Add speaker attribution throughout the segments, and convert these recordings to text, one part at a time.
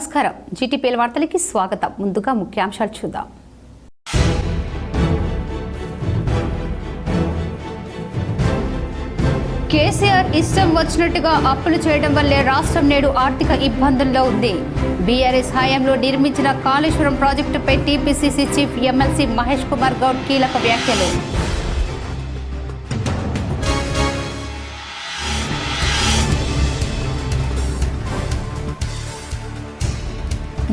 Speaker 1: నమస్కారం. జీటీపీఎల్ వార్తలకి స్వాగతం. ముందుగా ముఖ్యాంశాలు చూద్దాం. కేసీఆర్ ఇష్టం వచ్చినట్టుగా అప్పులు చేయడం వల్లే రాష్ట్రం నేడు ఆర్థిక ఇబ్బందుల్లో ఉంది. బీఆర్ఎస్ హయాంలో నిర్మించిన కాళేశ్వరం ప్రాజెక్టుపై TPCC chief MLC Mahesh Kumar Goud కీలక వ్యాఖ్యలు.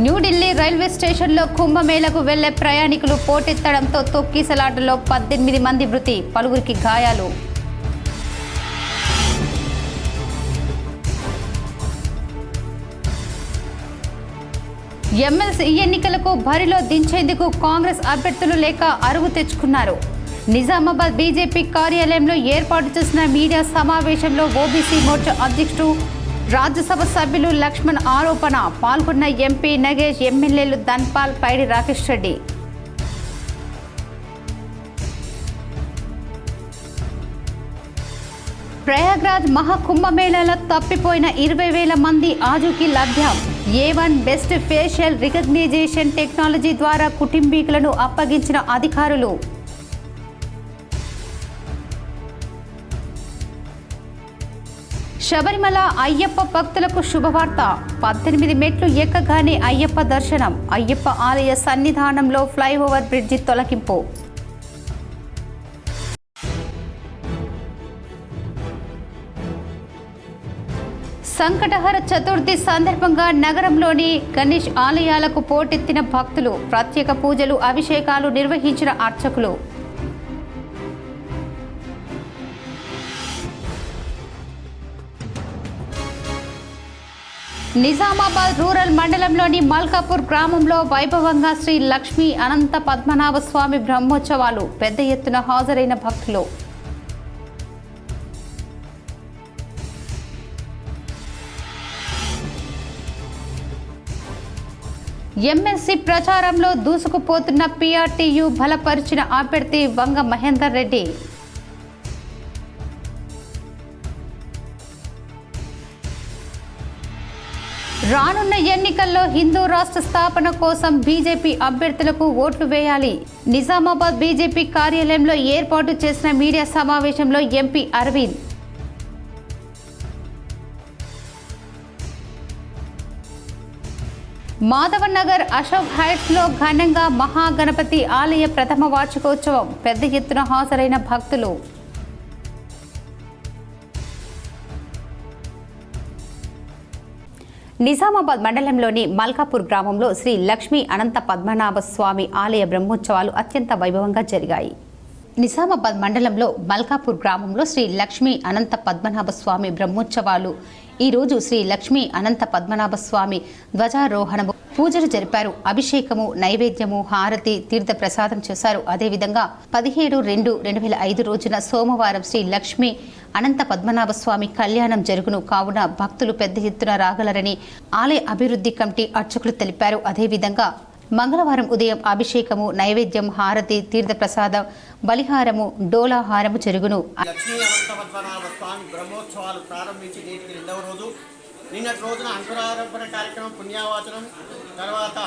Speaker 1: న్యూఢిల్లీ రైల్వే స్టేషన్లో కుంభమేళకు వెళ్లే ప్రయాణికులు పోటెత్తడంతో తొక్కిసలాటలో 18 మంది మృతి, పలువురికి గాయాలు. ఎమ్మెల్సీ ఎన్నికలకు బరిలో దించేందుకు కాంగ్రెస్ అభ్యర్థులు లేక అరువు తెచ్చుకున్నారు. నిజామాబాద్ బీజేపీ కార్యాలయంలో ఏర్పాటు చేసిన మీడియా సమావేశంలో ఓబీసీ మోర్చా అధ్యక్షుడు రాజ్యసభ సభ్యులు లక్ష్మణ్ ఆరోపణ. పాల్గొన్న ఎంపీ నగేష్, ఎమ్మెల్యేలు ధన్పాల్, పైడి రాకేష్ రెడ్డి. ప్రయాగ్రాజ్ మహాకుంభమేళాలో తప్పిపోయిన 20,000 మంది ఆజుకి లభ్యం. A1 best facial recognition technology ద్వారా కుటుంబీకులను అప్పగించిన అధికారులు. శబరిమల అయ్యప్ప భక్తులకు శుభవార్త. 18 మెట్లు ఎక్కగానే అయ్యప్ప దర్శనం. అయ్యప్ప ఆలయ సన్నిధానంలో ఫ్లైఓవర్ బ్రిడ్జి తొలగింపు. సంకటహర చతుర్థి సందర్భంగా నగరంలోని గణేష్ ఆలయాలకు పోటెత్తిన భక్తులు. ప్రత్యేక పూజలు, అభిషేకాలు నిర్వహించిన అర్చకులు. నిజామాబాద్ రూరల్ మండలంలోని మల్కాపూర్ గ్రామంలో వైభవంగా శ్రీ లక్ష్మీ అనంత పద్మనాభ స్వామి బ్రహ్మోత్సవాలు. పెద్ద ఎత్తున హాజరైన భక్తులు. ఎమ్మెల్సీ ప్రచారంలో దూసుకుపోతున్న పీఆర్టీయూ బలపరిచిన అభ్యర్థి వంగ మహేందర్ రెడ్డి. రానున్న ఎన్నికల్లో హిందూ రాష్ట్ర స్థాపన కోసం బీజేపీ అభ్యర్థులకు ఓట్లు వేయాలి. నిజామాబాద్ బీజేపీ కార్యాలయంలో ఏర్పాటు చేసిన మీడియా సమావేశంలో ఎంపీ అరవింద్. మాధవనగర్ అశోక్ హైట్స్ లో ఘనంగా మహాగణపతి ఆలయ ప్రథమ వార్షికోత్సవం. పెద్ద ఎత్తున హాజరైన భక్తులు. నిజామాబాద్ మండలంలోని మల్కాపూర్ గ్రామంలో శ్రీ లక్ష్మీ అనంత పద్మనాభ స్వామి ఆలయ బ్రహ్మోత్సవాలు అత్యంత వైభవంగా జరిగాయి. నిజామాబాద్ మండలంలో మల్కాపూర్ గ్రామంలో శ్రీ లక్ష్మీ అనంత పద్మనాభ స్వామి బ్రహ్మోత్సవాలు ఈరోజు శ్రీ లక్ష్మీ అనంత పద్మనాభ స్వామి ధ్వజారోహణము, పూజలు జరిపారు. అభిషేకము, నైవేద్యము, హారతి, తీర్థ ప్రసాదం చేశారు. అదేవిధంగా 17/2/2005 రోజున సోమవారం శ్రీ లక్ష్మీ అనంత పద్మనాభ స్వామి కళ్యాణం జరుగును. కావున భక్తులు పెద్ద ఎత్తున రాగలరని ఆలయ అభివృద్ధి కమిటీ అర్చకులు తెలిపారు. అదేవిధంగా మంగళవారం ఉదయం అభిషేకము, నైవేద్యం, హారతి, తీర్థ ప్రసాదం, బలిహారము, డోలాహారము జరుగును.
Speaker 2: లక్ష్మీ అనంత పద్మనాభ స్వామి బ్రహ్మోత్సవాలు ప్రారంభించి నేటికి 2వ రోజు. నిన్నటి రోజున అంకురారోపణ కార్యక్రమం, పుణ్యావాచనం, తర్వాత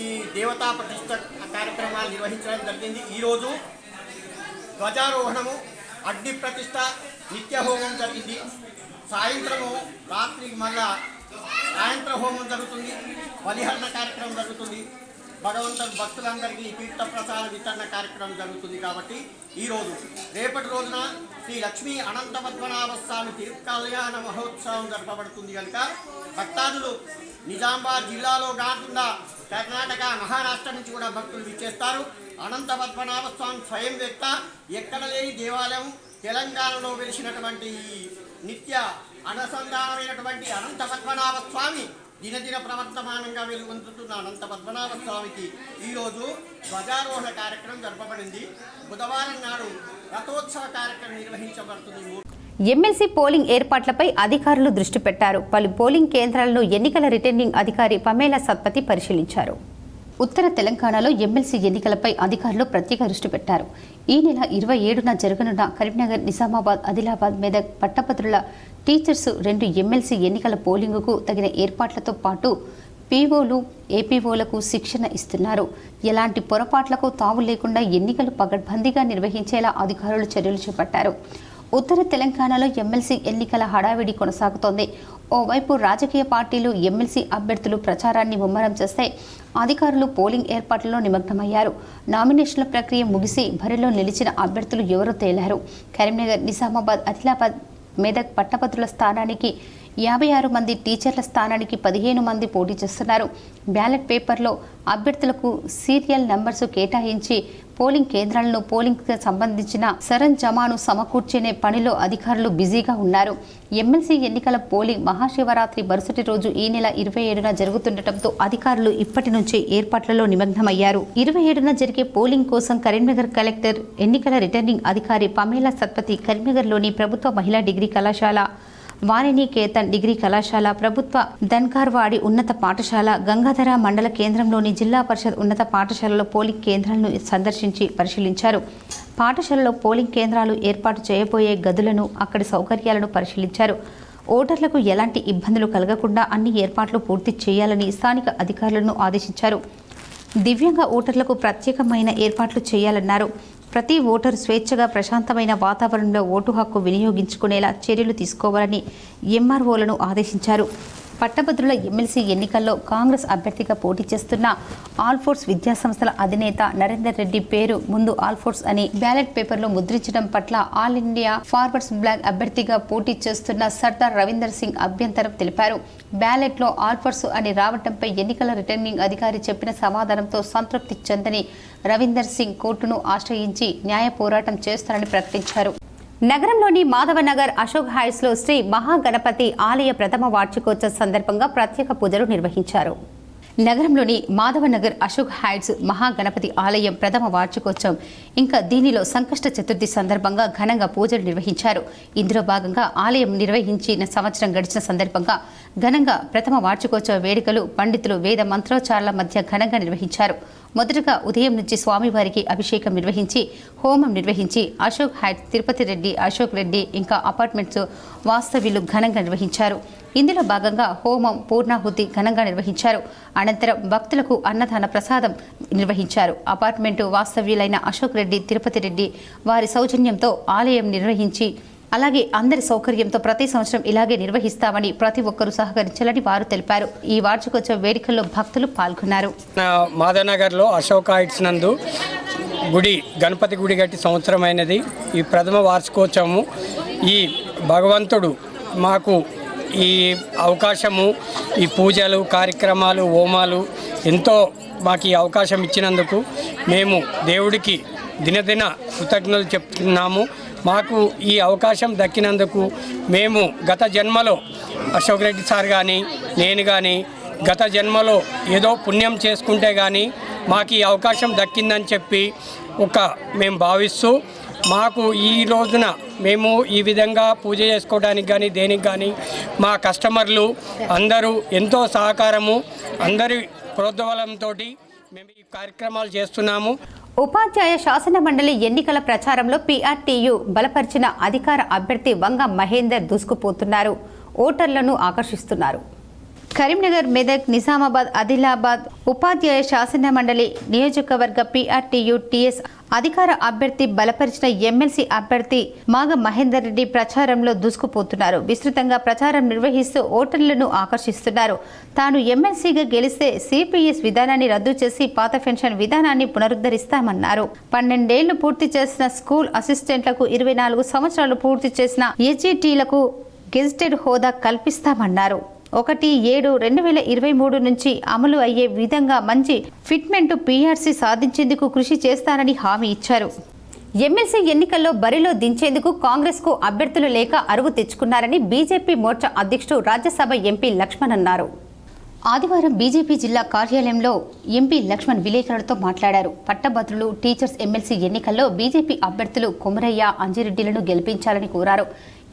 Speaker 2: ఈ దేవతా ప్రతిష్ట కార్యక్రమాలు నిర్వహించడం జరిగింది. ఈరోజు ధ్వజారోహణము, అగ్ని ప్రతిష్ట, నిత్య హోమం జరిగింది. సాయంత్రము, రాత్రికి మళ్ళా సాయంత్ర హోమం జరుగుతుంది. బలిహరణ కార్యక్రమం జరుగుతుంది. భగవంతుడు భక్తులందరికీ తీర్థ ప్రసాద వితరణ కార్యక్రమం జరుగుతుంది. కాబట్టి ఈరోజు రేపటి రోజున శ్రీ లక్ష్మీ అనంత పద్మనాభ స్వామి తిరుకల్యాణ మహోత్సవం జరపబడుతుంది కనుక భక్తాదులు నిజామాబాద్ జిల్లాలో కాకుండా కర్ణాటక, మహారాష్ట్ర నుంచి కూడా భక్తులు విచ్చేస్తారు. అనంత పద్మనాభ స్వామి స్వయం వ్యక్త, ఎక్కడ లేని దేవాలయం. తెలంగాణలో వెలిసినటువంటి నిత్య అనుసంధానమైనటువంటి అనంత పద్మనాభ స్వామి దినదిన ప్రవర్తమానంగా వెలుగొందుతున్న అనంత పద్మనాభ స్వామికి ఈరోజు ధ్వజారోహణ కార్యక్రమం జరపబడింది. బుధవారం నాడు రథోత్సవ కార్యక్రమం నిర్వహించబడుతుంది.
Speaker 1: ఎమ్మెల్సీ పోలింగ్ ఏర్పాట్లపై అధికారులు దృష్టి పెట్టారు. పలు పోలింగ్ కేంద్రాలను ఎన్నికల రిటర్నింగ్ అధికారి పమేలా సత్పతి పరిశీలించారు. ఉత్తర తెలంగాణలో ఎమ్మెల్సీ ఎన్నికలపై అధికారులు ప్రత్యేక దృష్టి పెట్టారు. ఈ నెల 27న జరగనున్న కరీంనగర్, నిజామాబాద్, ఆదిలాబాద్, మెదక్ పట్టభద్రుల టీచర్స్ 2 ఎమ్మెల్సీ ఎన్నికల పోలింగుకు తగిన ఏర్పాట్లతో పాటు పీఓలు ఏపీఓలకు శిక్షణ ఇస్తున్నారు. ఎలాంటి పొరపాట్లకు తావు లేకుండా ఎన్నికలు పకడ్బందీగా నిర్వహించేలా అధికారులు చర్యలు చేపట్టారు. ఉత్తర తెలంగాణలో ఎమ్మెల్సీ ఎన్నికల హడావిడి కొనసాగుతోంది. ఓవైపు రాజకీయ పార్టీలు ఎమ్మెల్సీ అభ్యర్థులు ప్రచారాన్ని ముమ్మరం చేస్తే అధికారులు పోలింగ్ ఏర్పాట్లలో నిమగ్నమయ్యారు. నామినేషన్ల ప్రక్రియ ముగిసి బరిలో నిలిచిన అభ్యర్థులు ఎవరో తేలారు. కరీంనగర్, నిజామాబాద్, ఆదిలాబాద్, మెదక్ పట్టభద్రుల స్థానానికి 56 మంది, టీచర్ల స్థానానికి 15 మంది పోటీ చేస్తున్నారు. బ్యాలెట్ పేపర్లో అభ్యర్థులకు సీరియల్ నంబర్స్ కేటాయించి పోలింగ్ కేంద్రాలను పోలింగ్కి సంబంధించిన సరంజామాను సమకూర్చునే పనిలో అధికారులు బిజీగా ఉన్నారు. ఎమ్మెల్సీ ఎన్నికల పోలింగ్ మహాశివరాత్రి మరుసటి రోజు ఈ నెల 27న జరుగుతుండటంతో అధికారులు ఇప్పటి నుంచే ఏర్పాట్లలో నిమగ్నమయ్యారు. 27న జరిగే పోలింగ్ కోసం కరీంనగర్ కలెక్టర్, ఎన్నికల రిటర్నింగ్ అధికారి పమేలా సత్పతి, కరీంనగర్లోని ప్రభుత్వ మహిళా డిగ్రీ కళాశాల, వాణినికేతన్ డిగ్రీ కళాశాల, ప్రభుత్వ ధన్కార్వాడి ఉన్నత పాఠశాల, గంగాధర మండల కేంద్రంలోని జిల్లా పరిషత్ ఉన్నత పాఠశాలలో పోలింగ్ కేంద్రాలను సందర్శించి పరిశీలించారు. పాఠశాలలో పోలింగ్ కేంద్రాలు ఏర్పాటు చేయబోయే గదులను, అక్కడి సౌకర్యాలను పరిశీలించారు. ఓటర్లకు ఎలాంటి ఇబ్బందులు కలగకుండా అన్ని ఏర్పాట్లు పూర్తి చేయాలని స్థానిక అధికారులను ఆదేశించారు. దివ్యాంగ ఓటర్లకు ప్రత్యేకమైన ఏర్పాట్లు చేయాలన్నారు. ప్రతి ఓటరు స్వేచ్ఛగా ప్రశాంతమైన వాతావరణంలో ఓటు హక్కు వినియోగించుకునేలా చర్యలు తీసుకోవాలని ఎంఆర్ఓలను ఆదేశించారు. పట్టభద్రుల ఎమ్మెల్సీ ఎన్నికల్లో కాంగ్రెస్ అభ్యర్థిగా పోటీ చేస్తున్న ఆల్ఫోర్స్ విద్యాసంస్థల అధినేత నరేందర్ రెడ్డి పేరు ముందు ఆల్ఫోర్స్ అని బ్యాలెట్ పేపర్లో ముద్రించడం పట్ల ఆల్ ఇండియా ఫార్వర్డ్స్ బ్లాక్ అభ్యర్థిగా పోటీ చేస్తున్న సర్దార్ రవీందర్ సింగ్ అభ్యంతరం తెలిపారు. బ్యాలెట్లో ఆల్ఫోర్స్ అని రావడంపై ఎన్నికల రిటర్నింగ్ అధికారి చెప్పిన సమాధానంతో సంతృప్తి చెందని రవీందర్ సింగ్ కోర్టును ఆశ్రయించి న్యాయ పోరాటం చేస్తారని ప్రకటించారు. నగరంలోని మాధవనగర్ అశోక్ హైట్స్లో శ్రీ మహాగణపతి ఆలయ ప్రథమ వార్షికోత్సవం సందర్భంగా ప్రత్యేక పూజలు నిర్వహించారు. నగరంలోని మాధవనగర్ అశోక్ హైట్స్ మహాగణపతి ఆలయం ప్రథమ వార్షికోత్సవం ఇంకా దీనిలో సంకష్ట చతుర్థి సందర్భంగా ఘనంగా పూజలు నిర్వహించారు. ఇందులో భాగంగా ఆలయం నిర్వహించిన సంవత్సరం గడిచిన సందర్భంగా ఘనంగా ప్రథమ వార్షికోత్సవ వేడుకలు పండితులు వేద మంత్రోచ్చారాల మధ్య ఘనంగా నిర్వహించారు. మొదటగా ఉదయం నుంచి స్వామివారికి అభిషేకం నిర్వహించి హోమం నిర్వహించి అశోక్ హైట్స్ తిరుపతి రెడ్డి, అశోక్ రెడ్డి ఇంకా అపార్ట్మెంట్స్ వాస్తవ్యులు ఘనంగా నిర్వహించారు. ఇందులో భాగంగా హోమం, పూర్ణాహుతి ఘనంగా నిర్వహించారు. అనంతరం భక్తులకు అన్నదాన ప్రసాదం నిర్వహించారు. అపార్ట్మెంటు వాస్తవ్యులైన అశోక్ రెడ్డి, తిరుపతి రెడ్డి వారి సౌజన్యంతో ఆలయం నిర్వహించి అలాగే అందరి సౌకర్యంతో ప్రతి సంవత్సరం ఇలాగే నిర్వహిస్తామని ప్రతి ఒక్కరూ సహకరించాలని వారు తెలిపారు. ఈ వార్షికోత్సవ వేడుకల్లో భక్తులు పాల్గొన్నారు.
Speaker 3: మాధవనగర్లో అశోక్ హైట్స్ నందు గుడి గణపతి గుడి గట్టి సంవత్సరమైనది. ఈ ప్రథమ వార్షికోత్సవము ఈ భగవంతుడు మాకు ఈ అవకాశము, ఈ పూజలు, కార్యక్రమాలు, హోమాలు ఎంతో మాకు ఈ అవకాశం ఇచ్చినందుకు మేము దేవుడికి దినదిన కృతజ్ఞతలు చెప్తున్నాము. మాకు ఈ అవకాశం దక్కినందుకు మేము గత జన్మలో అశోక్ రెడ్డి సార్ కానీ నేను కానీ గత జన్మలో ఏదో పుణ్యం చేసుకుంటే కానీ మాకు ఈ అవకాశం దక్కిందని చెప్పి మేము భావిస్తూ మాకు ఈ రోజున మేము ఈ విధంగా పూజ చేసుకోవడానికి కానీ దేనికి కానీ మా కస్టమర్లు అందరూ ఎంతో సహకారము, అందరి ప్రోద్బలంతో మేము ఈ కార్యక్రమాలు చేస్తున్నాము.
Speaker 1: ఉపాధ్యాయ శాసన మండలి ఎన్నికల ప్రచారంలో పీఆర్టీయూ బలపరిచిన అధికార అభ్యర్థి వంగ మహేందర్ దూసుకుపోతున్నారు. ఓటర్లను ఆకర్షిస్తున్నారు. కరీంనగర్, మెదక్, నిజామాబాద్, ఆదిలాబాద్ ఉపాధ్యాయ శాసన మండలి నియోజకవర్గ పీఆర్టీయూ టీఎస్ అధికార అభ్యర్థి బలపరిచిన ఎమ్మెల్సీ అభ్యర్థి మాగ మహేందర్ రెడ్డి ప్రచారంలో దూసుకుపోతున్నారు. విస్తృతంగా ప్రచారం నిర్వహిస్తూ ఓటర్లను ఆకర్షిస్తున్నారు. తాను ఎమ్మెల్సీగా గెలిస్తే సిపిఎస్ విధానాన్ని రద్దు చేసి పాత పెన్షన్ విధానాన్ని పునరుద్ధరిస్తామన్నారు. 12 ఏళ్లు పూర్తి చేసిన స్కూల్ అసిస్టెంట్లకు 24 సంవత్సరాలు పూర్తి చేసిన హెచ్ఈటీలకు గెజిటెడ్ హోదా కల్పిస్తామన్నారు. 1/7/2023 నుంచి అమలు అయ్యే విధంగా మంచి ఫిట్మెంట్ పీఆర్సీ సాధించేందుకు కృషి చేస్తానని హామీ ఇచ్చారు. ఎమ్మెల్సీ ఎన్నికల్లో బరిలో దించేందుకు కాంగ్రెస్కు అభ్యర్థులు లేక అరువు తెచ్చుకున్నారని బీజేపీ మోర్చా అధ్యక్షుడు, రాజ్యసభ ఎంపీ లక్ష్మణ్ అన్నారు. ఆదివారం బీజేపీ జిల్లా కార్యాలయంలో ఎంపీ లక్ష్మణ్ విలేకరులతో మాట్లాడారు. పట్టభద్రులు, టీచర్స్ ఎమ్మెల్సీ ఎన్నికల్లో బీజేపీ అభ్యర్థులు కొమరయ్య, అంజిరెడ్డిలను గెలిపించాలని కోరారు.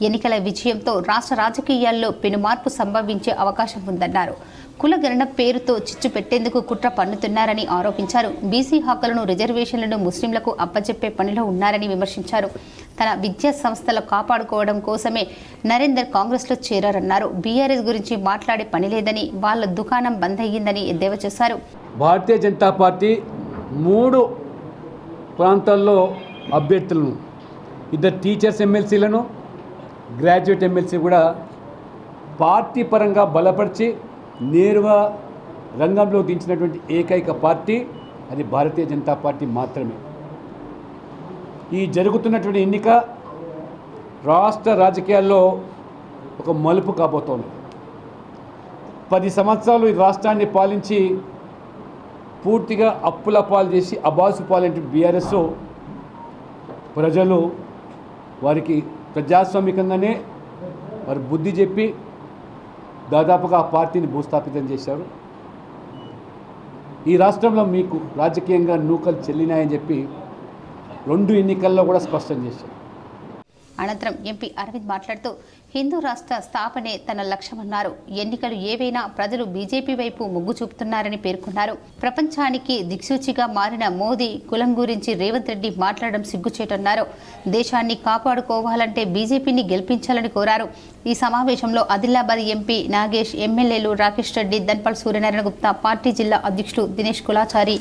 Speaker 1: ఎన్నికల విజయంతో రాష్ట్ర రాజకీయాల్లో పెనుమార్పు సంభవించే అవకాశం ఉందన్నారు. కులగణన పేరుతో చిచ్చు పెట్టేందుకు కుట్ర పన్నుతున్నారని ఆరోపించారు. బీసీ హక్కులను, రిజర్వేషన్లను ముస్లింలకు అప్పచెప్పే పనిలో ఉన్నారని విమర్శించారు. తన విద్యా సంస్థలు కాపాడుకోవడం కోసమే నరేందర్ కాంగ్రెస్లో చేరారన్నారు. బీఆర్ఎస్ గురించి మాట్లాడే పని లేదని, వాళ్ళ దుకాణం బంద్ అయ్యిందని ఎద్దేవా చేశారు.
Speaker 4: భారతీయ జనతా పార్టీ 3 ప్రాంతాల్లో అభ్యర్థులను, 2 టీచర్స్ ఎమ్మెల్సీలను, గ్రాడ్యుయేట్ ఎమ్మెల్సీ కూడా పార్టీ పరంగా బలపరిచి నేరుగా రంగంలో దించినటువంటి ఏకైక పార్టీ అది భారతీయ జనతా పార్టీ మాత్రమే. ఈ జరుగుతున్నటువంటి ఎన్నిక రాష్ట్ర రాజకీయాల్లో ఒక మలుపు కాబోతోంది. 10 సంవత్సరాలు ఈ రాష్ట్రాన్ని పాలించి పూర్తిగా అప్పుల పాలు చేసి అబాసు పాలైన బీఆర్ఎస్ ప్రజలు వారికి ప్రజాస్వామికంగానే వారు బుద్ధి చెప్పి దాదాపుగా ఆ పార్టీని భూస్థాపితం చేశారు. ఈ రాష్ట్రంలో మీకు రాజకీయంగా నూకలు చెల్లినాయని చెప్పి 2 ఎన్నికల్లో కూడా స్పష్టం చేశారు.
Speaker 1: అనంతరం ఎంపీ అరవింద్ మాట్లాడుతూ హిందూ రాష్ట్ర స్థాపనే తన లక్ష్యమన్నారు. ఎన్నికలు ఏవైనా ప్రజలు బీజేపీ వైపు మొగ్గు చూపుతున్నారని పేర్కొన్నారు. ప్రపంచానికి దిక్సూచిగా మారిన మోదీ కులం గురించి రేవంత్ రెడ్డి మాట్లాడడం సిగ్గుచేటన్నారు. దేశాన్ని కాపాడుకోవాలంటే బీజేపీని గెలిపించాలని కోరారు. ఈ సమావేశంలో ఆదిలాబాద్ ఎంపీ నాగేష్, ఎమ్మెల్యేలు రాకేష్ రెడ్డి, ధన్పాల్ సూర్యనారాయణ గుప్తా, పార్టీ జిల్లా అధ్యక్షుడు దినేష్ కులాచారి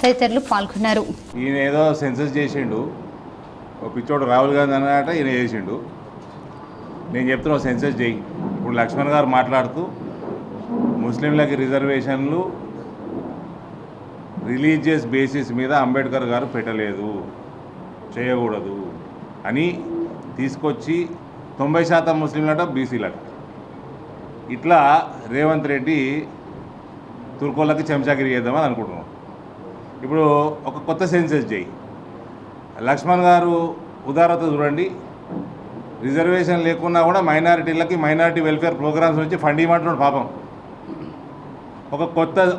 Speaker 1: తదితరులు పాల్గొన్నారు.
Speaker 5: ఈయన ఏదో సెన్సస్ చేసిండు, ఒక పిచ్చోడు రాహుల్ గాంధీ అన్నట ఈయన చేసిండు. నేను చెప్తున్నా సెన్సస్ చేయి. ఇప్పుడు లక్ష్మణ్ గారు మాట్లాడుతూ ముస్లింలకి రిజర్వేషన్లు రిలీజియస్ బేసిస్ మీద అంబేద్కర్ గారు పెట్టలేదు, చేయకూడదు అని తీసుకొచ్చి 90% ముస్లింలట, బీసీలట. ఇట్లా రేవంత్ రెడ్డి తుర్కోళ్ళకి చెంచాగిరి చేద్దామని అనుకుంటున్నాం. ఇప్పుడు ఒక కొత్త సెన్సస్ చేయి. లక్ష్మణ్ గారు ఉదారత చూడండి. రిజర్వేషన్ లేకున్నా కూడా మైనారిటీలకి మైనారిటీ వెల్ఫేర్ ప్రోగ్రామ్స్ నుంచి ఫండ్ ఇవ్వమంటున్నాడు పాపం. ఒక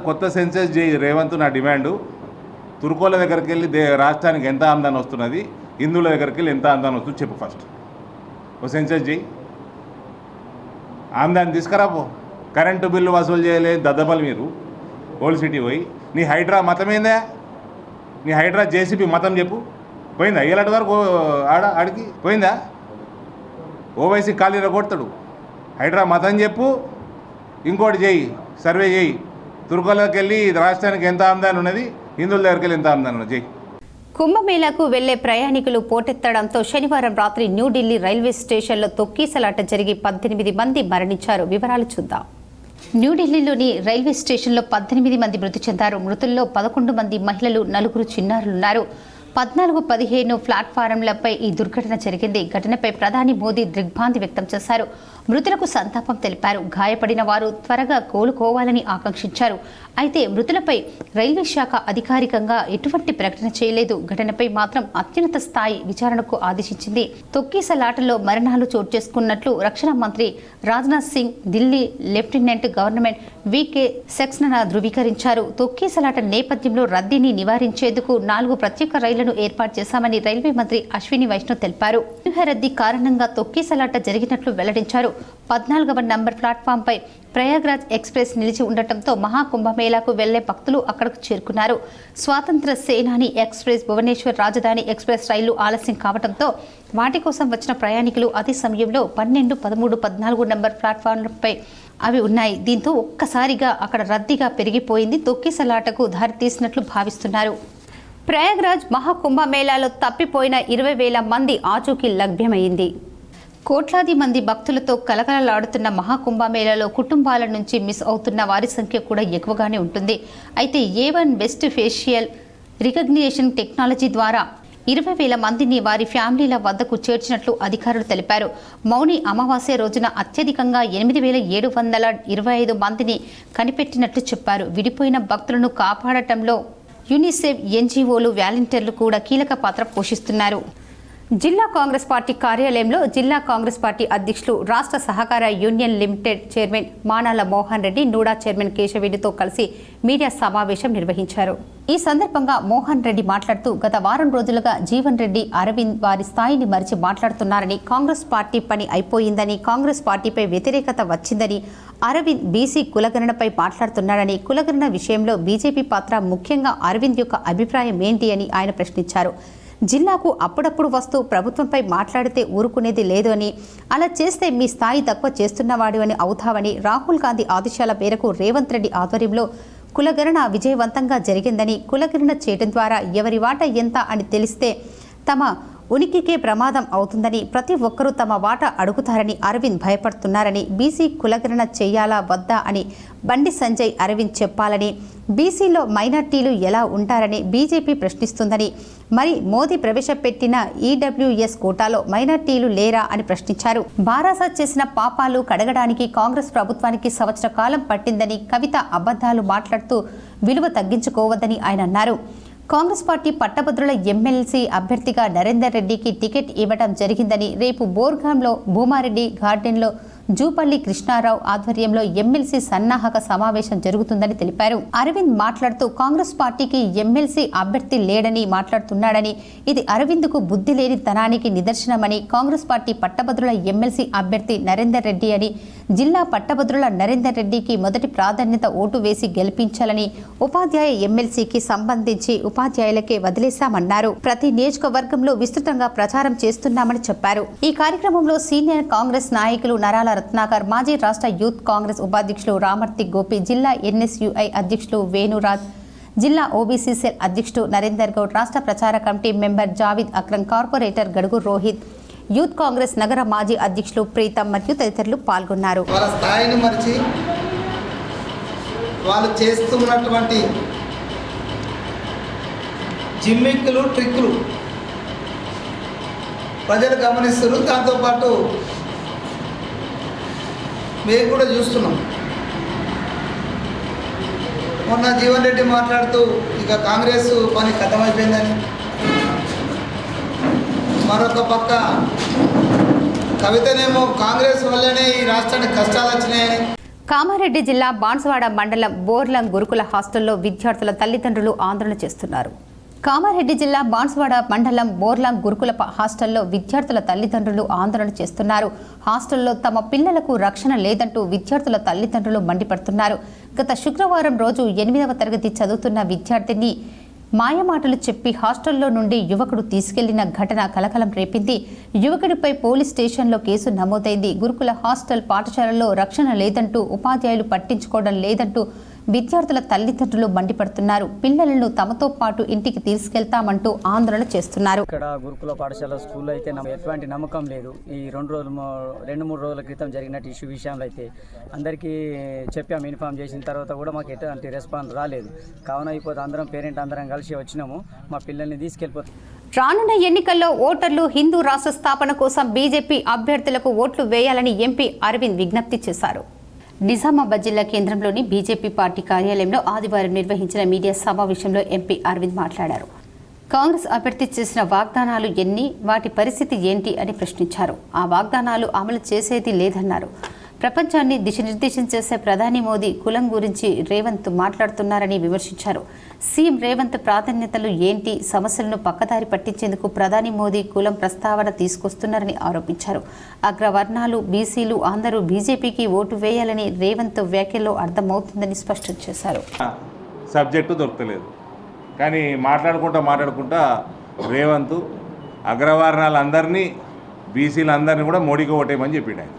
Speaker 5: కొత్త సెన్సస్ చేయి రేవంత్. నా డిమాండు, తుర్కోల దగ్గరికి వెళ్ళి రాష్ట్రానికి ఎంత ఆమ్దాని వస్తున్నది, హిందువుల దగ్గరికి వెళ్ళి ఎంత ఆమ్దాని వస్తుంది చెప్పు. ఫస్ట్ ఒక సెన్సస్ చేయి, ఆమ్దాని తీసుకురాపో. కరెంటు బిల్లు వసూలు చేయలేదు దద్దబలు మీరు ఓల్డ్ సిటీ పోయి. నీ హైడ్రా మతమేందా? నీ హైడ్రా జేసీబీ మతం చెప్పు. పోయిందా? ఏలాంటి వరకు ఆడికి పోయిందా? ఓవైసీ ఖాళీలో కొడతాడు. హైడ్రా మతం చెప్పు. ఇంకోటి చేయి, సర్వే చేయి. తుర్కోలకి వెళ్ళి రాష్ట్రానికి ఎంత ఆమ్దాని ఉన్నది, హిందువుల దగ్గరికి వెళ్ళి ఎంత ఆమ్దాని ఉన్నది చేయి.
Speaker 1: కుంభమేళాకు వెళ్లే ప్రయాణికులు పోటెత్తడంతో శనివారం రాత్రి న్యూఢిల్లీ రైల్వే స్టేషన్లో తొక్కీసలాట జరిగి 18 మంది మరణించారు. వివరాలు చూద్దాం. న్యూఢిల్లీలోని రైల్వే స్టేషన్లో 18 మంది మృతి చెందారు. మృతుల్లో 11 మంది మహిళలు, 4 చిన్నారులున్నారు. 14-15 ప్లాట్ఫారంలపై ఈ దుర్ఘటన జరిగింది. ఘటనపై ప్రధాని మోదీ దిగ్భ్రాంతి వ్యక్తం చేశారు. మృతులకు సంతాపం తెలిపారు. గాయపడిన వారు త్వరగా కోలుకోవాలని ఆకాంక్షించారు. అయితే మృతులపై రైల్వే శాఖ అధికారికంగా ఎటువంటి ప్రకటన చేయలేదు. ఘటనపై మాత్రం అత్యున్నత స్థాయి విచారణకు ఆదేశించింది. తొక్కీసలాటలో మరణాలు చోటు చేసుకున్నట్లు రక్షణ మంత్రి Rajnath Singh Delhi lieutenant government V K Saxena ధృవీకరించారు. తొక్కీసలాట నేపథ్యంలో రద్దీని నివారించేందుకు 4 ప్రత్యేక రైళ్లను ఏర్పాటు చేశామని రైల్వే మంత్రి అశ్విని వైష్ణవ్ తెలిపారు. వ్యూహ రద్దీ కారణంగా తొక్కీసలాట జరిగినట్లు వెల్లడించారు. 14వ నంబర్ ప్లాట్ఫామ్పై ప్రయాగ్రాజ్ ఎక్స్ప్రెస్ నిలిచి ఉండటంతో మహాకుంభమేళాకు వెళ్లే భక్తులు అక్కడకు చేరుకున్నారు. స్వాతంత్ర సేనాని ఎక్స్ప్రెస్, భువనేశ్వర్ రాజధాని ఎక్స్ప్రెస్ రైళ్లు ఆలస్యం కావడంతో వాటి కోసం వచ్చిన ప్రయాణికులు అదే సమయంలో 12, 13, 14 నంబర్ ప్లాట్ఫామ్లపై అవి ఉన్నాయి. దీంతో ఒక్కసారిగా అక్కడ రద్దీగా పెరిగిపోయింది. తొక్కిసలాటకు దారితీసినట్లు భావిస్తున్నారు. ప్రయాగ్రాజ్ మహాకుంభమేళాలో తప్పిపోయిన 20,000 మంది ఆచూకీ లభ్యమైంది. కోట్లాది మంది భక్తులతో కలకలలాడుతున్న మహాకుంభమేళాలో కుటుంబాల నుంచి మిస్ అవుతున్న వారి సంఖ్య కూడా ఎక్కువగానే ఉంటుంది. అయితే A1 best facial recognition technology ద్వారా 20,000 మందిని వారి ఫ్యామిలీల వద్దకు చేర్చినట్లు అధికారులు తెలిపారు. మౌని అమావాస్య రోజున అత్యధికంగా 8,725 మందిని కనిపెట్టినట్లు చెప్పారు. విడిపోయిన భక్తులను కాపాడటంలో యూనిసెఫ్, ఎన్జీఓలు, వాలంటీర్లు కూడా కీలక పాత్ర పోషిస్తున్నారు. జిల్లా కాంగ్రెస్ పార్టీ కార్యాలయంలో జిల్లా కాంగ్రెస్ పార్టీ అధ్యక్షులు, రాష్ట్ర సహకార union limited chairman Manala Mohan Reddy, NUDA chairman కేశవరెడ్డితో కలిసి మీడియా సమావేశం నిర్వహించారు. ఈ సందర్భంగా మోహన్ రెడ్డి మాట్లాడుతూ, గత వారం రోజులుగా జీవన్ రెడ్డి, అరవింద్ వారి స్థాయిని మరిచి మాట్లాడుతున్నారని, కాంగ్రెస్ పార్టీ పని అయిపోయిందని, కాంగ్రెస్ పార్టీపై వ్యతిరేకత వచ్చిందని, అరవింద్ బీసీ కులగణనపై మాట్లాడుతున్నారని, కులగణన విషయంలో బీజేపీ పాత్ర, ముఖ్యంగా అరవింద్ యొక్క అభిప్రాయం ఏంటి అని ఆయన ప్రశ్నించారు. జిల్లాకు అప్పుడప్పుడు వస్తూ ప్రభుత్వంపై మాట్లాడితే ఊరుకునేది లేదు అని, అలా చేస్తే మీ స్థాయి తక్కువ చేస్తున్నవాడు అని అవుతావని రాహుల్ గాంధీ ఆదేశాల మేరకు రేవంత్ రెడ్డి ఆధ్వర్యంలో కులగణన విజయవంతంగా జరిగిందని, కులగణన చేయడం ద్వారా ఎవరి వాటా ఎంత అని తెలిస్తే తమ ఉనికికే ప్రమాదం అవుతుందని, ప్రతి ఒక్కరూ తమ వాటా అడుగుతారని అరవింద్ భయపడుతున్నారని, బీసీ కులగణన చేయాలా వద్దా అని బండి సంజయ్ అరవింద్ చెప్పాలని, బీసీలో మైనార్టీలు ఎలా ఉంటారని బీజేపీ ప్రశ్నిస్తుందని, మరి మోదీ ప్రవేశపెట్టిన ఈడబ్ల్యూఎస్ కోటాలో మైనార్టీలు లేరా అని ప్రశ్నించారు. బారాసా చేసిన పాపాలు కడగడానికి కాంగ్రెస్ ప్రభుత్వానికి సంవత్సర కాలం పట్టిందని, కవిత అబద్ధాలు మాట్లాడుతూ విలువ తగ్గించుకోవద్దని ఆయన అన్నారు. కాంగ్రెస్ పార్టీ పట్టభద్రుల ఎమ్మెల్సీ అభ్యర్థిగా నరేందర్ రెడ్డికి టికెట్ ఇవ్వడం జరిగిందని, రేపు బోర్గాంలో భూమారెడ్డి గార్డెన్లో జూపల్లి కృష్ణారావు ఆధ్వర్యంలో ఎమ్మెల్సీ సన్నాహక సమావేశం జరుగుతుందని తెలిపారు. అరవింద్ మాట్లాడుతూ కాంగ్రెస్ పార్టీకి ఎమ్మెల్సీ అభ్యర్థి లేడని మాట్లాడుతున్నాడని, ఇది అరవింద్కు బుద్ధి లేని తనానికి నిదర్శనమని, కాంగ్రెస్ పార్టీ పట్టభద్రుల ఎమ్మెల్సీ అభ్యర్థి నరేందర్ రెడ్డి అని, జిల్లా పట్టభద్రుల నరేందర్ రెడ్డికి మొదటి ప్రాధాన్యత ఓటు వేసి గెలిపించాలని, ఉపాధ్యాయ ఎమ్మెల్సీకి సంబంధించి ఉపాధ్యాయులకే వదిలేశామన్నారు. ప్రతి నియోజకవర్గంలో విస్తృతంగా ప్రచారం చేస్తున్నామని చెప్పారు. ఈ కార్యక్రమంలో సీనియర్ కాంగ్రెస్ నాయకులు నరాల రత్నాకర్, మాజీ రాష్ట్ర యూత్ కాంగ్రెస్ ఉపాధ్యక్షులు రామర్తి గోపి, జిల్లా ఎన్ఎస్యుఐ అధ్యక్షులు వేణురాజ్, జిల్లా ఓబీసీ సెల్ అధ్యక్షుడు నరేందర్ గౌడ్, రాష్ట్ర ప్రచార committee member Javid Akram, corporator Gadugu Rohit, youth Congress నగర మాజీ అధ్యక్షులు ప్రీతం మరియు తదితరులు పాల్గొన్నారు.
Speaker 6: వాళ్ళ స్థాయిని మరిచి వాళ్ళు చేస్తున్నటువంటి జిమ్మిక్కులు ట్రిక్కులు ప్రజలు గమనిస్తారు. దాంతోపాటు మేము కూడా చూస్తున్నాం. మొన్న జీవన్ రెడ్డి మాట్లాడుతూ ఇక కాంగ్రెస్ పని ఖతమైపోయిందని, మరొక పక్క కవితనేమో కాంగ్రెస్ వల్లనే ఈ రాష్ట్రానికి కష్టాలు వచ్చినాయని.
Speaker 1: కామారెడ్డి జిల్లా బాన్సువాడ మండలం బోర్లం గురుకుల హాస్టల్లో విద్యార్థుల తల్లిదండ్రులు ఆందోళన చేస్తున్నారు. కామారెడ్డి జిల్లా బాన్సువాడ మండలం బోర్లాం గురుకుల హాస్టల్లో విద్యార్థుల తల్లిదండ్రులు ఆందోళన చేస్తున్నారు. హాస్టల్లో తమ పిల్లలకు రక్షణ లేదంటూ విద్యార్థుల తల్లిదండ్రులు మండిపడుతున్నారు. గత శుక్రవారం రోజు 8వ తరగతి చదువుతున్న విద్యార్థిని మాయమాటలు చెప్పి హాస్టల్లో నుండి యువకుడు తీసుకెళ్లిన ఘటన కలకలం రేపింది. యువకుడిపై పోలీస్ స్టేషన్లో కేసు నమోదైంది. గురుకుల హాస్టల్ పాఠశాలలో రక్షణ లేదంటూ, ఉపాధ్యాయులు పట్టించుకోవడం లేదంటూ విద్యార్థుల తల్లిదండ్రులు మండిపడుతున్నారు. పిల్లలను తమతో పాటు ఇంటికి తీసుకెళ్తామంటూ ఆందోళన చేస్తున్నారు.
Speaker 7: ఇక్కడ గురుకుల పాఠశాల స్కూల్లో అయితే ఎటువంటి నమ్మకం లేదు. ఈ 2-3 రోజుల క్రితం జరిగినట్టు ఇష్యూ విషయంలో అయితే అందరికీ చెప్పాము. ఇన్ఫార్మ్ చేసిన తర్వాత కూడా మాకు ఎటువంటి రెస్పాన్స్ రాలేదు. కావున అయిపోతే అందరం పేరెంట్ అందరం కలిసి వచ్చినాము. మా పిల్లల్ని తీసుకెళ్ళిపోతాం.
Speaker 1: రానున్న ఎన్నికల్లో ఓటర్లు హిందూ రాష్ట్ర స్థాపన కోసం బీజేపీ అభ్యర్థులకు ఓట్లు వేయాలని ఎంపీ అరవింద్ విజ్ఞప్తి చేశారు. నిజామాబాద్ జిల్లా కేంద్రంలోని బీజేపీ పార్టీ కార్యాలయంలో ఆదివారం నిర్వహించిన మీడియా సమావేశంలో ఎంపీ అరవింద్ మాట్లాడారు. కాంగ్రెస్ అభ్యర్థి చేసిన వాగ్దానాలు ఎన్ని, వాటి పరిస్థితి ఏంటి అని ప్రశ్నించారు. ఆ వాగ్దానాలు అమలు చేసేది లేదన్నారు. ప్రపంచాన్ని దిశనిర్దేశం చేసే ప్రధాని మోదీ కులం గురించి రేవంత్ మాట్లాడుతున్నారని విమర్శించారు. సీఎం రేవంత్ ప్రాధాన్యతలు ఏంటి, సమస్యలను పక్కదారి పట్టించేందుకు ప్రధాని మోదీ కులం ప్రస్తావన తీసుకొస్తున్నారని ఆరోపించారు. అగ్రవర్ణాలు, బీసీలు అందరూ బీజేపీకి ఓటు వేయాలని రేవంత్ వ్యాఖ్యల్లో అర్థమవుతుందని స్పష్టం చేశారు.
Speaker 5: సబ్జెక్టు దొరకలేదు, కానీ మాట్లాడుకుంటా రేవంత్ అగ్రవర్ణాలందరినీ, బీసీలందరినీ కూడా మోడీకి ఓటేయమని చెప్పిండు.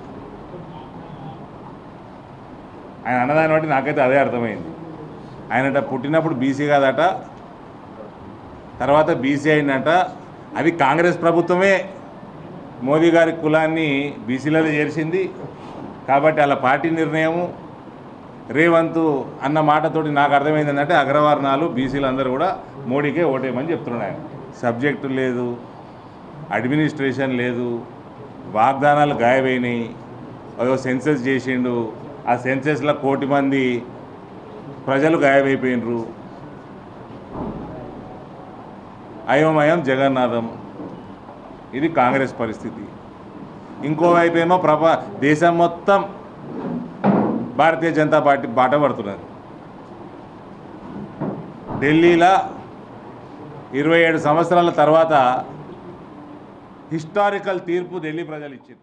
Speaker 5: ఆయన అన్నదాన్ని బట్టి నాకైతే అదే అర్థమైంది. ఆయనట పుట్టినప్పుడు బీసీ కాదట, తర్వాత బీసీ అయిందట. అది కాంగ్రెస్ ప్రభుత్వమే మోదీ గారి కులాన్ని బీసీలలో చేర్చింది కాబట్టి అలా పార్టీ నిర్ణయము. రేవంత్ అన్న మాటతోటి నాకు అర్థమైంది ఏంటంటే అగ్రవర్ణాలు, బీసీలు అందరూ కూడా మోడీకే ఓటేయమని చెప్తున్నాడు. సబ్జెక్టు లేదు, అడ్మినిస్ట్రేషన్ లేదు, వాగ్దానాలు గాయమైనాయి. అదో సెన్సెస్ చేసిండు, ఆ సెన్సెస్లో 1 కోటి మంది ప్రజలు గాయమైపోయినరు. అయోమయం జగన్నాథం. ఇది కాంగ్రెస్ పరిస్థితి. ఇంకోవైపు ఏమో దేశం మొత్తం భారతీయ జనతా పార్టీ బాట పడుతున్నది. ఢిల్లీలో 27 సంవత్సరాల తర్వాత హిస్టారికల్ తీర్పు ఢిల్లీ ప్రజలు ఇచ్చారు.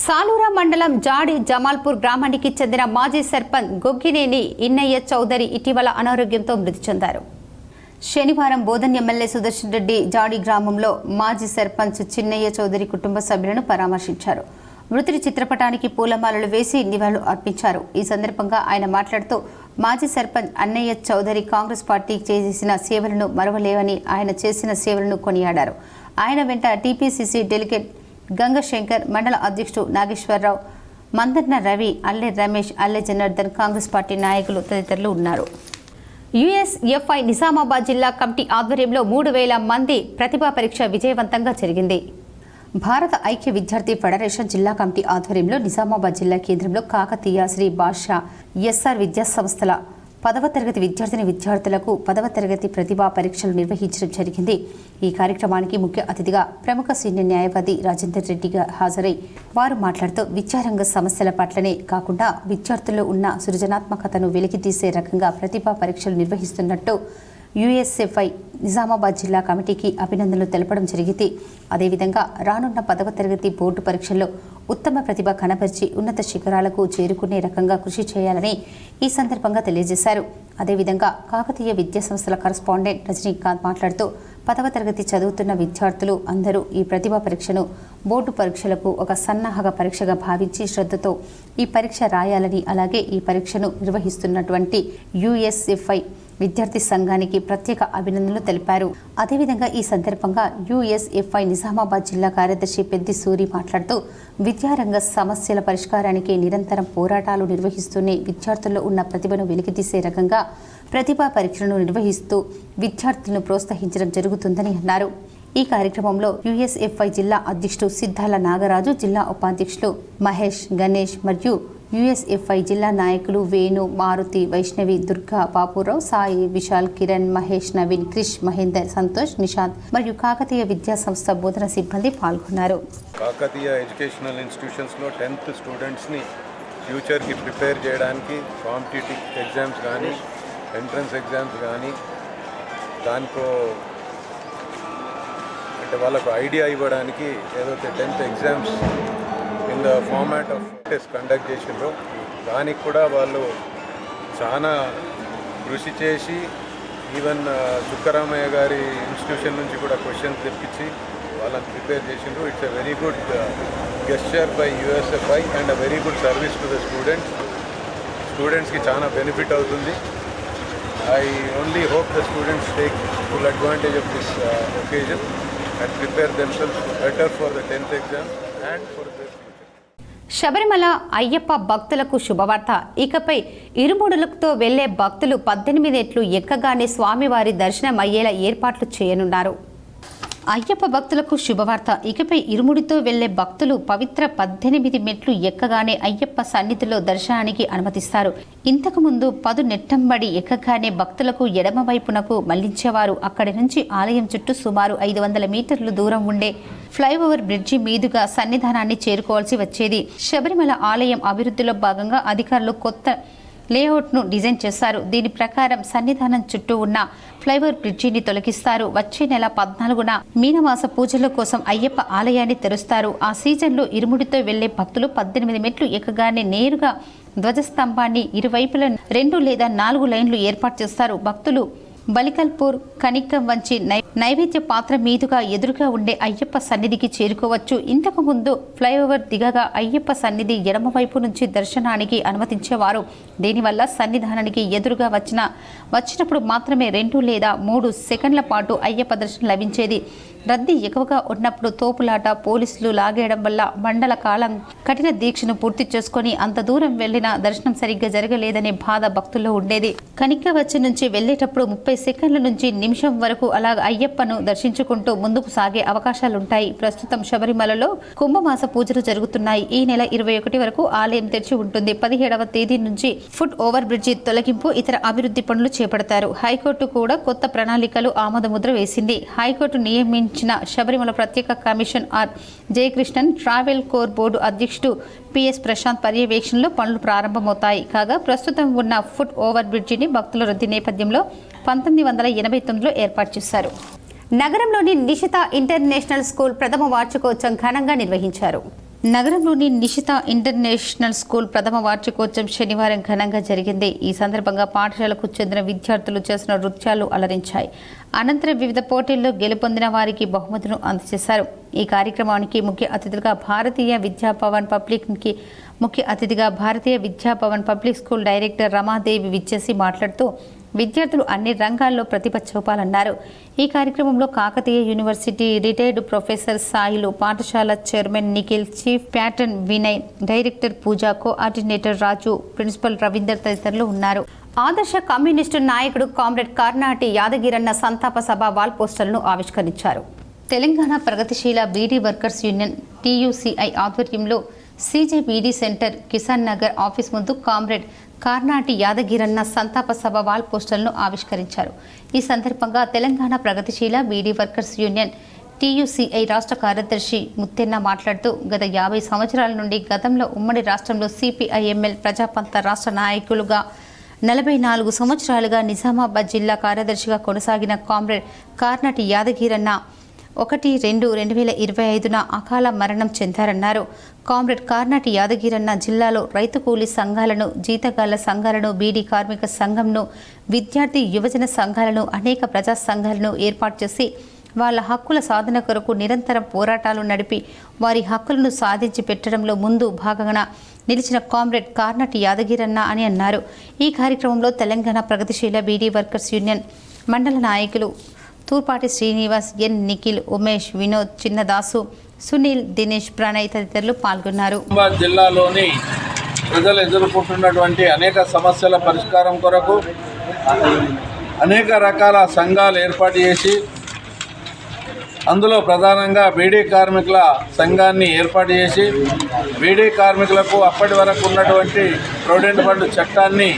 Speaker 1: సాలూరా మండలం జాడి జమాల్పూర్ గ్రామానికి చెందిన మాజీ సర్పంచ్ గొగ్గినేని ఇన్నయ్య చౌదరి ఇటీవల అనారోగ్యంతో మృతి చెందారు. శనివారం బోధన్ ఎమ్మెల్యే సుదర్శన్ రెడ్డి జాడి గ్రామంలో మాజీ సర్పంచ్ చిన్నయ్య చౌదరి కుటుంబ సభ్యులను పరామర్శించారు. మృతుడి చిత్రపటానికి పూలమాలలు వేసి నివాళులు అర్పించారు. ఈ సందర్భంగా ఆయన మాట్లాడుతూ మాజీ సర్పంచ్ అన్నయ్య చౌదరి కాంగ్రెస్ పార్టీకి చేసిన సేవలను మరవలేవని, ఆయన చేసిన సేవలను కొనియాడారు. ఆయన వెంట టీపీసీసీ డెలిగేట్ గంగశంకర్, మండల అధ్యక్షుడు నాగేశ్వరరావు, మందర్న రవి, అల్లె రమేష్, అల్లె జనార్దన్, కాంగ్రెస్ పార్టీ నాయకులు తదితరులు ఉన్నారు. యుఎస్ఎఫ్ఐ నిజామాబాద్ జిల్లా కమిటీ ఆధ్వర్యంలో 3000 మంది ప్రతిభా పరీక్ష విజయవంతంగా జరిగింది. భారత ఐక్య విద్యార్థి ఫెడరేషన్ జిల్లా కమిటీ ఆధ్వర్యంలో నిజామాబాద్ జిల్లా కేంద్రంలో కాకతీయ శ్రీ బాషా ఎస్ఆర్ విద్యా సంస్థల 10వ తరగతి విద్యార్థులకు 10వ తరగతి ప్రతిభా పరీక్షలు నిర్వహించడం జరిగింది. ఈ కార్యక్రమానికి ముఖ్య అతిథిగా ప్రముఖ సీనియర్ న్యాయవాది రాజేందర్ రెడ్డిగా హాజరై వారు మాట్లాడుతూ విద్యారంగ సమస్యల పట్లనే కాకుండా విద్యార్థుల్లో ఉన్న సృజనాత్మకతను వెలికితీసే రకంగా ప్రతిభా పరీక్షలు నిర్వహిస్తున్నట్టు యుఎస్ఎఫ్ఐ నిజామాబాద్ జిల్లా కమిటీకి అభినందనలు తెలపడం జరిగింది. అదేవిధంగా రానున్న 10వ తరగతి బోర్డు పరీక్షల్లో ఉత్తమ ప్రతిభ కనబరిచి ఉన్నత శిఖరాలకు చేరుకునే రకంగా కృషి చేయాలని ఈ సందర్భంగా తెలియజేశారు. అదేవిధంగా కాకతీయ విద్యా సంస్థల కరస్పాండెంట్ రజనీకాంత్ మాట్లాడుతూ 10వ తరగతి చదువుతున్న విద్యార్థులు అందరూ ఈ ప్రతిభా పరీక్షను బోర్డు పరీక్షలకు ఒక సన్నాహక పరీక్షగా భావించి శ్రద్ధతో ఈ పరీక్ష రాయాలని, అలాగే ఈ పరీక్షను నిర్వహిస్తున్నటువంటి యుఎస్ఎఫ్ఐ విద్యార్థి సంఘానికి ప్రత్యేక అభినందనలు తెలిపారు. అదేవిధంగా ఈ సందర్భంగా యుఎస్ఎఫ్ఐ నిజామాబాద్ జిల్లా కార్యదర్శి పెద్ది సూరి మాట్లాడుతూ విద్యారంగ సమస్యల పరిష్కారానికి నిరంతరం పోరాటాలు నిర్వహిస్తూనే విద్యార్థుల్లో ఉన్న ప్రతిభను వెలికితీసే రకంగా ప్రతిభా పరీక్షలను నిర్వహిస్తూ విద్యార్థులను ప్రోత్సహించడం జరుగుతుందని అన్నారు. ఈ కార్యక్రమంలో యుఎస్ఎఫ్ఐ జిల్లా అధ్యక్షుడు సిద్ధాల నాగరాజు, జిల్లా ఉపాధ్యక్షులు మహేష్, గణేష్ మరియు యుఎస్ఎఫ్ఐ జిల్లా నాయకులు వేణు, మారుతి, వైష్ణవి, దుర్గా, బాపురావు, సాయి, విశాల్, కిరణ్, మహేష్, నవీన్, క్రిష్, మహేందర్, సంతోష్, నిశాంత్ మరియు కాకతీయ విద్యా సంస్థ బోధన సిబ్బంది పాల్గొన్నారు.
Speaker 8: కాకతీయ ఎడ్యుకేషనల్ ఇన్స్టిట్యూషన్స్లో 10th స్టూడెంట్స్ని ఫ్యూచర్కి ప్రిపేర్ చేయడానికి కాంపిటేటివ్ ఎగ్జామ్స్ కానీ, ఎంట్రన్స్ ఎగ్జామ్స్ కానీ, దానికో అంటే వాళ్ళకు ఐడియా ఇవ్వడానికి ఏదైతే 10th exams in the format of test conduct చేసిండ్రో దానికి కూడా వాళ్ళు చాలా కృషి చేసి ఈవెన్ సుక్కరామయ్య గారి ఇన్స్టిట్యూషన్ నుంచి కూడా క్వశ్చన్స్ తెప్పించి వాళ్ళని ప్రిపేర్ చేసిండ్రు. It's a very good gesture by USFI and a very good service to the స్టూడెంట్స్కి చాలా బెనిఫిట్ అవుతుంది. I only hope the students take full advantage of this occasion and prepare themselves better for the 10th exam and for their future.
Speaker 1: Sabarimala Ayyappa భక్తులకు శుభవార్త. ఇకపై ఇరుముడులతో వెళ్లే భక్తులు 18 మెట్లు ఎక్కగానే స్వామివారి దర్శనం అయ్యేలా ఏర్పాట్లు చేయనున్నారు. అయ్యప్ప భక్తులకు శుభవార్త. ఇకపై ఇరుముడితో వెళ్లే భక్తులు పవిత్ర 18 మెట్లు ఎక్కగానే అయ్యప్ప సన్నిధిలో దర్శనానికి అనుమతిస్తారు. ఇంతకుముందు 10 నెట్టంబడి ఎక్కగానే భక్తులకు ఎడమ వైపునకు మళ్లించేవారు. అక్కడి నుంచి ఆలయం చుట్టూ సుమారు 500 మీటర్లు దూరం ఉండే ఫ్లైఓవర్ బ్రిడ్జి మీదుగా సన్నిధానాన్ని చేరుకోవాల్సి వచ్చేది. శబరిమల ఆలయం అభివృద్ధిలో భాగంగా అధికారులు కొత్త లేఅవుట్ను డిజైన్ చేశారు. దీని ప్రకారం సన్నిధానం చుట్టూ ఉన్న ఫ్లైఓవర్ బ్రిడ్జిని తొలగిస్తారు. వచ్చే నెల 14న మీనమాస పూజల కోసం అయ్యప్ప ఆలయాన్ని తెరుస్తారు. ఆ సీజన్లో ఇరుముడితో వెళ్లే భక్తులు 18 మెట్లు ఎక్కగానే నేరుగా ధ్వజస్తంభాన్ని ఇరువైపుల 2 లేదా 4 లైన్లు ఏర్పాటు చేస్తారు. భక్తులు బలికల్పూర్, కనిక్కం వంచి నైవేద్య పాత్ర మీదుగా ఎదురుగా ఉండే అయ్యప్ప సన్నిధికి చేరుకోవచ్చు. ఇంతకు ముందు ఫ్లైఓవర్ దిగగా అయ్యప్ప సన్నిధి ఎడమవైపు నుంచి దర్శనానికి అనుమతించేవారు. దీనివల్ల సన్నిధానానికి ఎదురుగా వచ్చినప్పుడు మాత్రమే 2 లేదా 3 సెకండ్ల పాటు అయ్యప్ప దర్శనం లభించేది. రద్దీ ఎక్కువగా ఉన్నప్పుడు తోపులాట, పోలీసులు లాగేయడం వల్ల మండల కాలం కఠిన దీక్షను పూర్తి చేసుకుని అంత దూరం వెళ్లినా దర్శనం సరిగ్గా జరగలేదనే బాధ భక్తుల్లో ఉండేది. కనిక్కవచ్చి నుంచి వెళ్లేటప్పుడు 30 సెకండ్ల నుంచి నిమిషం వరకు అలా అయ్యప్పను దర్శించుకుంటూ ముందుకు సాగే అవకాశాలుంటాయి. ప్రస్తుతం శబరిమలలో కుంభమాస పూజలు జరుగుతున్నాయి. ఈ నెల 21 వరకు ఆలయం తెరిచి ఉంటుంది. 17వ తేదీ నుంచి ఫుట్ ఓవర్ బ్రిడ్జి తొలగింపు, ఇతర అభివృద్ధి పనులు చేపడతారు. హైకోర్టు కూడా కొత్త ప్రణాళికలు ఆమోదముద్ర వేసింది. హైకోర్టు నియమించిన శబరిమల ప్రత్యేక commission R Jayakrishnan, Travancore board అధ్యక్షుడు పిఎస్ ప్రశాంత్ పర్యవేక్షణలో పనులు ప్రారంభమవుతాయి. కాగా ప్రస్తుతం ఉన్న ఫుట్ ఓవర్ బ్రిడ్జిని భక్తుల రద్దీ నేపథ్యంలో 1989లో ఏర్పాటు చేశారు. నగరంలోని నిషిత ఇంటర్నేషనల్ స్కూల్ ప్రథమ వార్షికోత్సవం ఘనంగా నిర్వహించారు. నగరంలోని నిషిత ఇంటర్నేషనల్ స్కూల్ ప్రథమ వార్షికోత్సవం శనివారం ఘనంగా జరిగింది. ఈ సందర్భంగా పాఠశాలకు చెందిన విద్యార్థులు చేసిన నృత్యాలు అలరించాయి. అనంతరం వివిధ పోటీల్లో గెలుపొందిన వారికి బహుమతులను అందజేశారు. ఈ కార్యక్రమానికి ముఖ్య అతిథులుగా Bharatiya Vidya Bhavan public school director Ramadevi విచ్చేసి మాట్లాడుతూ విద్యార్థులు అన్ని రంగాల్లో ప్రతిభ చూపాలన్నారు. ఈ కార్యక్రమంలో Kakatiya university retired professor Sailu, పాఠశాల chairman Nikhil, chief patron Vinay, director Pooja, coordinator Raju, principal Ravinder తదితరులు ఉన్నారు. ఆదర్శ కమ్యూనిస్టు నాయకుడు కామ్రేడ్ కార్నాటి యాదగిరన్న సంతాప సభ వాల్ పోస్టర్లను ఆవిష్కరించారు. తెలంగాణ ప్రగతిశీల బీడీ వర్కర్స్ యూనియన్ TUCI ఆధ్వర్యంలో CJBD centre, Kisan Nagar office ముందు కామ్రేడ్ కార్నాటి యాదగిరన్న సంతాప సభ వాల్ పోస్టర్లను ఆవిష్కరించారు. ఈ సందర్భంగా తెలంగాణ ప్రగతిశీల బీడీ వర్కర్స్ యూనియన్ TUCI రాష్ట్ర కార్యదర్శి ముత్తెన్న మాట్లాడుతూ గత 50 సంవత్సరాల నుండి గతంలో ఉమ్మడి రాష్ట్రంలో CPIML ప్రజాపంత రాష్ట్ర నాయకులుగా 44 సంవత్సరాలుగా నిజామాబాద్ జిల్లా కార్యదర్శిగా కొనసాగిన కామ్రేడ్ కార్నాటి యాదగిరన్న 1-2-2025న అకాల మరణం చెందారన్నారు. కామ్రేడ్ కార్నాటి యాదగిరన్న జిల్లాలో రైతు కూలీ సంఘాలను, జీతగాళ్ల సంఘాలను, బీడీ కార్మిక సంఘంను, విద్యార్థి యువజన సంఘాలను, అనేక ప్రజా సంఘాలను ఏర్పాటు చేసి వాళ్ళ హక్కుల సాధన కొరకు నిరంతరం పోరాటాలు నడిపి వారి హక్కులను సాధించి పెట్టడంలో ముందు భాగంగా నిలిచిన కామ్రేడ్ కార్నాటి యాదగిరన్న అని అన్నారు. ఈ కార్యక్రమంలో తెలంగాణ ప్రగతిశీల బీడీ వర్కర్స్ యూనియన్ మండల నాయకులు తూర్పాటి శ్రీనివాస్, ఎన్ నిఖిల్, ఉమేష్, వినోద్, చిన్నదాసు, సునీల్, దినేష్, ప్రణయ్ తదితరులు పాల్గొన్నారు.
Speaker 9: జిల్లాలోని ప్రజలు ఎదుర్కొంటున్నటువంటి అనేక సమస్యల పరిష్కారం కొరకు అనేక రకాల సంఘాలు ఏర్పాటు చేసి అందులో ప్రధానంగా బీడీ కార్మికుల సంఘాన్ని ఏర్పాటు చేసి బీడీ కార్మికులకు అప్పటి వరకు ఉన్నటువంటి ప్రొవిడెంట్ ఫండ్ చట్టాన్ని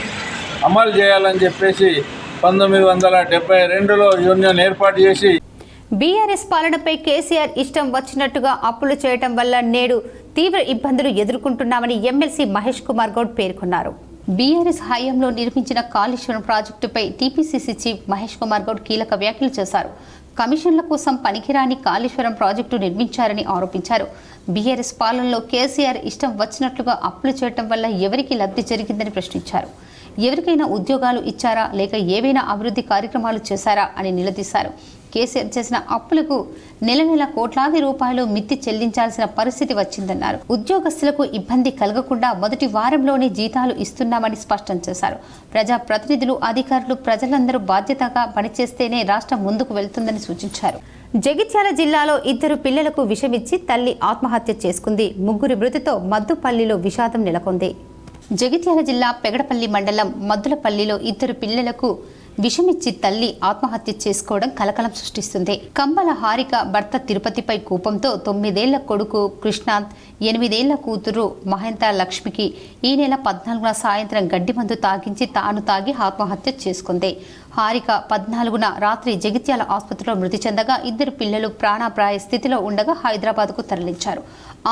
Speaker 9: అమలు చేయాలని చెప్పేసి 1972లో యూనియన్ ఏర్పాటు చేసి
Speaker 1: బీఆర్ఎస్ పాలనపై కేసీఆర్ ఇష్టం వచ్చినట్టుగా అప్పులు చేయటం వల్ల నేడు తీవ్ర ఇబ్బందులు ఎదుర్కొంటున్నామని ఎమ్మెల్సీ మహేష్ కుమార్ గౌడ్ పేర్కొన్నారు. బీఆర్ఎస్ హయాంలో నిర్మించిన కాళేశ్వరం ప్రాజెక్టుపై టీపీసీసీ చీఫ్ మహేష్ కుమార్ గౌడ్ కీలక వ్యాఖ్యలు చేశారు. కమిషన్ల కోసం పనికిరాని కాళేశ్వరం ప్రాజెక్టు నిర్మించారని ఆరోపించారు. బీఆర్ఎస్ పాలనలో కేసీఆర్ ఇష్టం వచ్చినట్లుగా అప్పులు చేయటం వల్ల ఎవరికి లబ్ధి జరిగిందని ప్రశ్నించారు. ఎవరికైనా ఉద్యోగాలు ఇచ్చారా లేక ఏవైనా అభివృద్ధి కార్యక్రమాలు చేశారా అని నిలదీశారు. కేసీఆర్ చేసిన అప్పులకు నెల కోట్లాది రూపాయలు మిత్తి చెల్లించాల్సిన పరిస్థితి వచ్చిందన్నారు. ఉద్యోగస్తులకు ఇబ్బంది కలగకుండా మొదటి వారంలోనే జీతాలు ఇస్తున్నామని స్పష్టం చేశారు. ప్రజాప్రతినిధులు, అధికారులు, ప్రజలందరూ బాధ్యతగా పనిచేస్తేనే రాష్ట్రం ముందుకు వెళ్తుందని సూచించారు. జగిత్యాల జిల్లాలో 2 పిల్లలకు విషమిచ్చి తల్లి ఆత్మహత్య చేసుకుంది. 3 మృతితో మద్దుపల్లిలో విషాదం నెలకొంది. జగిత్యాల జిల్లా పెగడపల్లి మండలం మద్దులపల్లిలో 2 పిల్లలకు విషమిచ్చి తల్లి ఆత్మహత్య చేసుకోవడం కలకలం సృష్టిస్తుంది. కంబల హారిక భర్త తిరుపతిపై కోపంతో 9 ఏళ్ల కొడుకు కృష్ణాంత్, 8 ఏళ్ల కూతురు మహంత లక్ష్మికి ఈ నెల 14న సాయంత్రం గడ్డి మందు తాగించి తాను తాగి ఆత్మహత్య చేసుకుంది. హారిక 14న రాత్రి జగిత్యాల ఆసుపత్రిలో మృతి చెందగా 2 పిల్లలు ప్రాణాపాయ స్థితిలో ఉండగా హైదరాబాద్కు తరలించారు.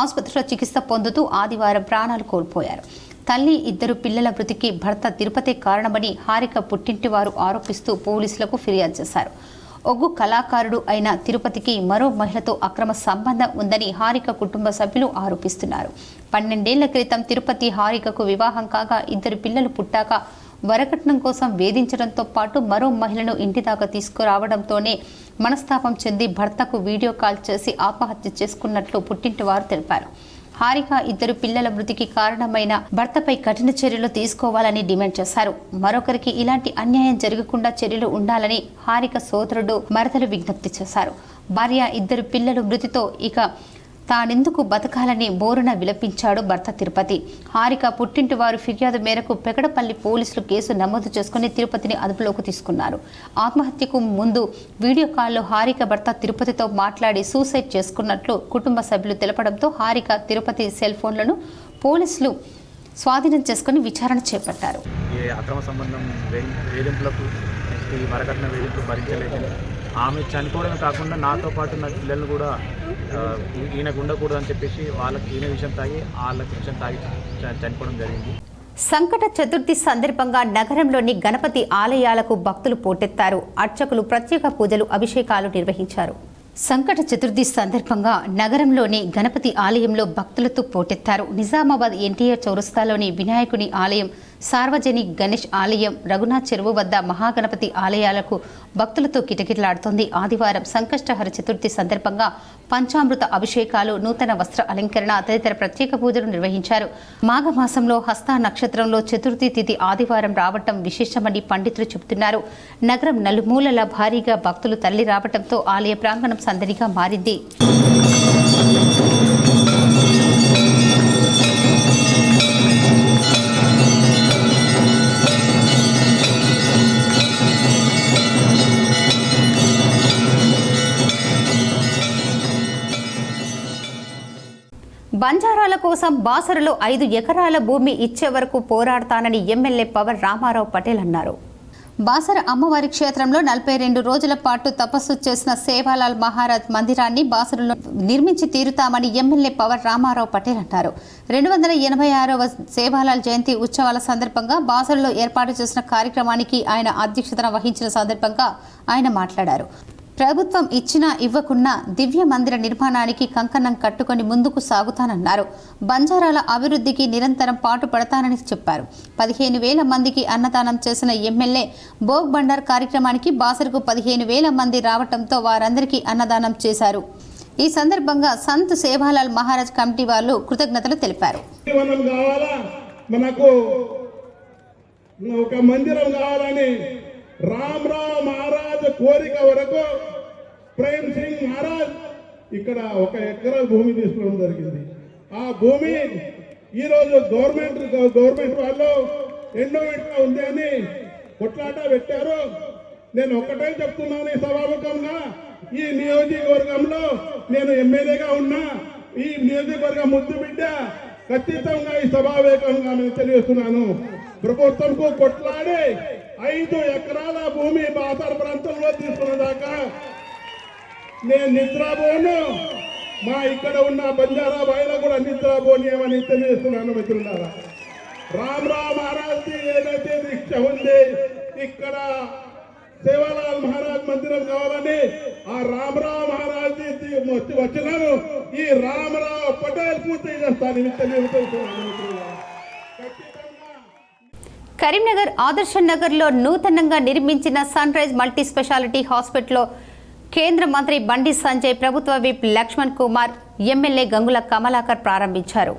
Speaker 1: ఆసుపత్రిలో చికిత్స పొందుతూ ఆదివారం ప్రాణాలు కోల్పోయారు. తల్లి 2 పిల్లల మృతికి భర్త తిరుపతి కారణమని హారిక పుట్టింటి వారు ఆరోపిస్తూ పోలీసులకు ఫిర్యాదు చేశారు. ఒగ్గు కళాకారుడు అయిన తిరుపతికి మరో మహిళతో అక్రమ సంబంధం ఉందని హారిక కుటుంబ సభ్యులు ఆరోపిస్తున్నారు. 12 ఏళ్ల క్రితం తిరుపతి హారికకు వివాహం కాగా 2 పిల్లలు పుట్టాక వరకట్నం కోసం వేధించడంతో పాటు మరో మహిళను ఇంటి దాకా తీసుకురావడంతోనే మనస్తాపం చెంది భర్తకు వీడియో కాల్ చేసి ఆత్మహత్య చేసుకున్నట్లు పుట్టింటి వారు తెలిపారు. హారిక 2 పిల్లల మృతికి కారణమైన భర్తపై కఠిన చర్యలు తీసుకోవాలని డిమాండ్ చేశారు. మరొకరికి ఇలాంటి అన్యాయం జరగకుండా చర్యలు ఉండాలని హారిక సోదరుడు, మరదలు విజ్ఞప్తి చేశారు. భార్య, 2 పిల్లలు మృతితో ఇక తానెందుకు బతకాలని బోరున విలపించాడు భర్త తిరుపతి. హారిక పుట్టింటి వారు ఫిర్యాదు మేరకు పెగడపల్లి పోలీసులు కేసు నమోదు చేసుకుని తిరుపతిని అదుపులోకి తీసుకున్నారు. ఆత్మహత్యకు ముందు వీడియో కాల్లో హారిక భర్త తిరుపతితో మాట్లాడి సూసైడ్ చేసుకున్నట్లు కుటుంబ సభ్యులు తెలపడంతో హారిక, తిరుపతి సెల్ ఫోన్లను పోలీసులు స్వాధీనం చేసుకుని విచారణ చేపట్టారు.
Speaker 10: అక్రమ సంబంధం వేధింపులకు, ఈ వరకట్న వేధింపులు భరించలేక ఆమె చనిపోవడమే కాకుండా నాతో పాటు నా పిల్లలు కూడా ఈయనకు ఉండకూడదు అని చెప్పేసి వాళ్ళకి ఈయన విషయం తాగి వాళ్ళకి విషయం తాగి చనిపోవడం జరిగింది.
Speaker 1: సంకట చతుర్థి సందర్భంగా నగరంలోని గణపతి ఆలయాలకు భక్తులు పోటెత్తారు. అర్చకులు ప్రత్యేక పూజలు, అభిషేకాలు నిర్వహించారు. సంకట చతుర్థి సందర్భంగా నగరంలోని గణపతి ఆలయంలో భక్తులతో పోటెత్తారు. నిజామాబాద్ ఎన్టీఆర్ చౌరస్తాలోని వినాయకుని ఆలయం, సార్వజనిక్ గణేష్ ఆలయం, రఘునాథ్ చెరువు వద్ద మహాగణపతి ఆలయాలకు భక్తులతో కిటకిటలాడుతోంది. ఆదివారం సంకష్టహర చతుర్థి సందర్భంగా పంచామృత అభిషేకాలు, నూతన వస్త్ర అలంకరణ తదితర ప్రత్యేక పూజలు నిర్వహించారు. మాఘమాసంలో హస్త నక్షత్రంలో చతుర్థి తిథి ఆదివారం రావటం విశేషమని పండితులు చెబుతున్నారు. నగరం నలుమూలల భారీగా భక్తులు తరలి రావటంతో ఆలయ ప్రాంగణం సందడిగా మారింది. బంజారాల కోసం బాసరలో 5 ఎకరాల భూమి ఇచ్చే వరకు పోరాడతానని ఎమ్మెల్యే పవర్ రామారావు పటేల్ అన్నారు. బాసర అమ్మవారి క్షేత్రంలో 42 రోజుల పాటు తపస్సు చేసిన సేవాలాల్ మహారాజ్ మందిరాన్ని బాసరలో నిర్మించి తీరుతామని ఎమ్మెల్యే పవర్ రామారావు పటేల్ అన్నారు. 286వ సేవాలాల్ జయంతి ఉత్సవాల సందర్భంగా బాసరలో ఏర్పాటు చేసిన కార్యక్రమానికి ఆయన అధ్యక్షతన వహించిన సందర్భంగా ఆయన మాట్లాడారు. ప్రభుత్వం ఇచ్చినా ఇవ్వకున్నా దివ్య మందిర నిర్మాణానికి కంకణం కట్టుకొని ముందుకు సాగుతానన్నారు. బంజారాల అభివృద్ధికి నిరంతరం పాటుపడతానని చెప్పారు. 15,000 మందికి అన్నదానం చేసిన ఎమ్మెల్యే భోగ్ బండార్ కార్యక్రమానికి బాసరకు 15,000 మంది రావడంతో వారందరికీ అన్నదానం చేశారు. ఈ సందర్భంగా సంత్ సేవాలాల్ మహారాజ్ కమిటీ వాళ్ళు కృతజ్ఞతలు తెలిపారు.
Speaker 11: రామరావు మహారాజ్ కోరిక వరకు ప్రేమ్ సింగ్ మహారాజ్ ఇక్కడ 1 ఎకరా భూమి తీసుకోవడం జరిగింది. ఆ భూమి ఈరోజు గవర్నమెంట్ వాళ్ళు ఎండోమెంట్లో ఉంది అని కొట్లాట పెట్టారు. నేను ఒక్కటే చెప్తున్నాను, ఈ సభాముఖంగా ఈ నియోజకవర్గంలో నేను ఎమ్మెల్యేగా ఉన్నా, ఈ నియోజకవర్గ ముద్దు బిడ్డ ఖచ్చితంగా ఈ సభావేకంగా నేను తెలియజేస్తున్నాను. ప్రభుత్వంకు కొట్లాడి 5 ఎకరాల భూమి బాసర ప్రాంతంలో తీసుకున్నదాకా నేను నిద్రపోను. మా ఇక్కడ ఉన్న బంజారా బాయిలో కూడా నిద్రపోనియమని తెలియజేస్తున్నాను. మిత్రులారా, రామరావు మహారాజ్ ఏదైతే దీక్ష ఉంది, ఇక్కడ సేవాలాల్ మహారాజ్ మందిరం కావాలని ఆ రామరావు మహారాజ్ వచ్చినాను. ఈ రామరావు పటేల్ పూర్తి చేస్తానని తెలియజేస్తున్నాను.
Speaker 1: కరీంనగర్ ఆదర్శ నగర్లో నూతనంగా నిర్మించిన సన్ రైజ్ మల్టీ స్పెషాలిటీ హాస్పిటల్లో కేంద్ర మంత్రి బండి సంజయ్, ప్రభుత్వ విప్ లక్ష్మణ్ కుమార్, ఎమ్మెల్యే గంగుల కమలాకర్ ప్రారంభించారు.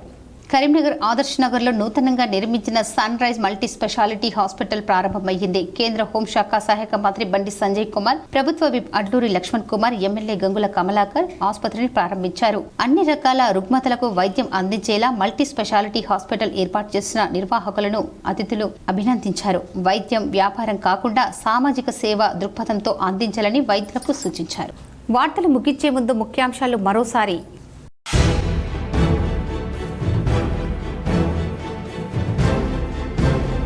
Speaker 1: కరీంనగర్ ఆదర్శ్ నగర్లో నూతనంగా నిర్మించిన Sunrise multi speciality hospital ప్రారంభమైంది. కేంద్ర హోంశాఖ సహాయక మంత్రి బండి సంజయ్ కుమార్, ప్రభుత్వ విప్ అడ్లూరి లక్ష్మణ్ కుమార్, ఎమ్మెల్యే గంగుల కమలాకర్ ఆసుపత్రిని ప్రారంభించారు. అన్ని రకాల రుగ్మతలకు వైద్యం అందించేలా మల్టీ స్పెషాలిటీ హాస్పిటల్ ఏర్పాటు చేసిన నిర్వాహకులను అతిథులు అభినందించారు. వైద్యం వ్యాపారం కాకుండా సామాజిక సేవ దృక్పథంతో అందించాలని వైద్యులకు సూచించారు. వార్తలు ముగించే ముందు ముఖ్యాంశాలు మరోసారి.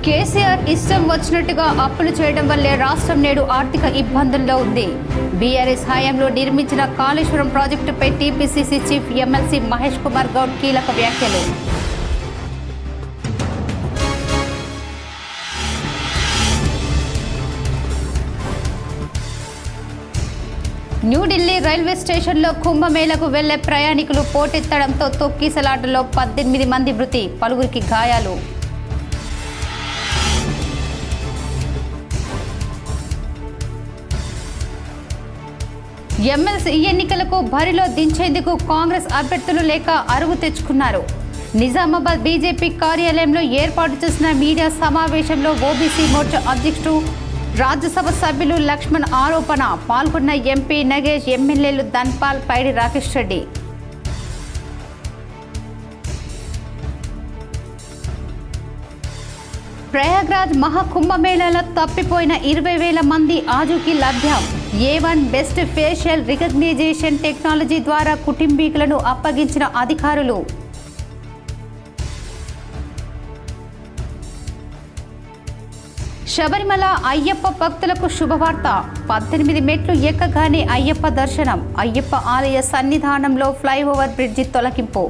Speaker 1: కేసీఆర్ ఇష్టం వచ్చినట్టుగా అప్పులు చేయడం వల్లే రాష్ట్రం నేడు ఆర్థిక ఇబ్బందుల్లో ఉంది. బీఆర్ఎస్ హయాంలో నిర్మించిన కాళేశ్వరం ప్రాజెక్టుపై TPCC chief MLC Mahesh Kumar Goud కీలక వ్యాఖ్యలు. న్యూఢిల్లీ రైల్వే స్టేషన్లో కుంభమేళకు వెళ్లే ప్రయాణికులు పోటెత్తడంతో తొక్కిసలాటలో 18 మంది మృతి, పలువురికి గాయాలు. ఎమ్మెల్సీ ఎన్నికలకు బరిలో దించేందుకు కాంగ్రెస్ అభ్యర్థులు లేక అరువు తెచ్చుకున్నారు. నిజామాబాద్ బీజేపీ కార్యాలయంలో ఏర్పాటు చేసిన మీడియా సమావేశంలో ఓబీసీ మోర్చా అధ్యక్షుడు, రాజ్యసభ సభ్యులు లక్ష్మణ్ ఆరోపణ. పాల్గొన్న ఎంపీ నగేష్, ఎమ్మెల్యేలు ధన్పాల్, పైడి రాకేష్ రెడ్డి. ప్రయాగ్రాజ్ మహాకుంభమేళాలో తప్పిపోయిన 20,000 మంది ఆజూకీ లభ్యం. A1 best facial recognition technology ద్వారా కుటుంబీకులను అప్పగించిన అధికారులు. శబరిమల అయ్యప్ప భక్తులకు శుభవార్త. 18 మెట్లు ఎక్కగానే అయ్యప్ప దర్శనం. అయ్యప్ప ఆలయ సన్నిధానంలో ఫ్లైఓవర్ బ్రిడ్జి తొలగింపు.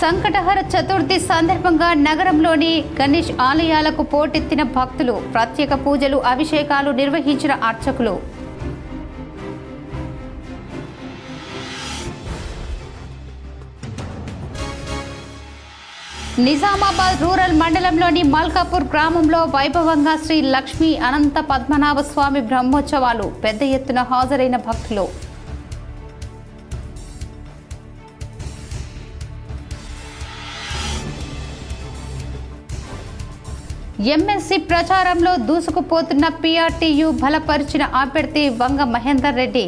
Speaker 1: సంకటహర చతుర్థి సందర్భంగా నగరంలోని గణేష్ ఆలయాలకు పోటెత్తిన భక్తులు, ప్రత్యేక పూజలు, అభిషేకాలు నిర్వహించిన అర్చకులు. నిజామాబాద్ రూరల్ మండలంలోని మల్కాపూర్ గ్రామంలో వైభవంగా శ్రీ లక్ష్మీ అనంత పద్మనాభ స్వామి బ్రహ్మోత్సవాలు, పెద్ద ఎత్తున హాజరైన భక్తులు. ఎమ్మెల్సీ ప్రచారంలో దూసుకుపోతున్న పీఆర్టీయూ బలపరిచిన అభ్యర్థి వంగ మహేందర్ రెడ్డి.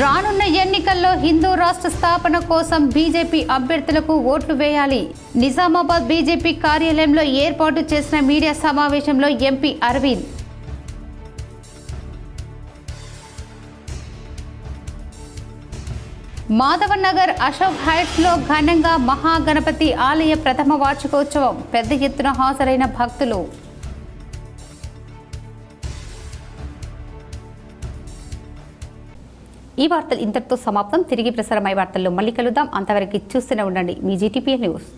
Speaker 1: రానున్న ఎన్నికల్లో హిందూ రాష్ట్ర స్థాపన కోసం బీజేపీ అభ్యర్థులకు ఓట్లు వేయాలి. నిజామాబాద్ బీజేపీ కార్యాలయంలో ఏర్పాటు చేసిన మీడియా సమావేశంలో ఎంపీ అరవింద్. మాధవనగర్ అశోక్ హైట్స్ లో ఘనంగా మహాగణపతి ఆలయ ప్రథమ వార్షికోత్సవం, పెద్ద ఎత్తున హాజరైన భక్తులు. ఈ వార్తలు ఇంతటితో సమాప్తం. తిరిగి ప్రసారమై వార్తల్లో మళ్ళీ కలుద్దాం. అంతవరకు చూస్తూనే ఉండండి మీ జీటీపీ న్యూస్.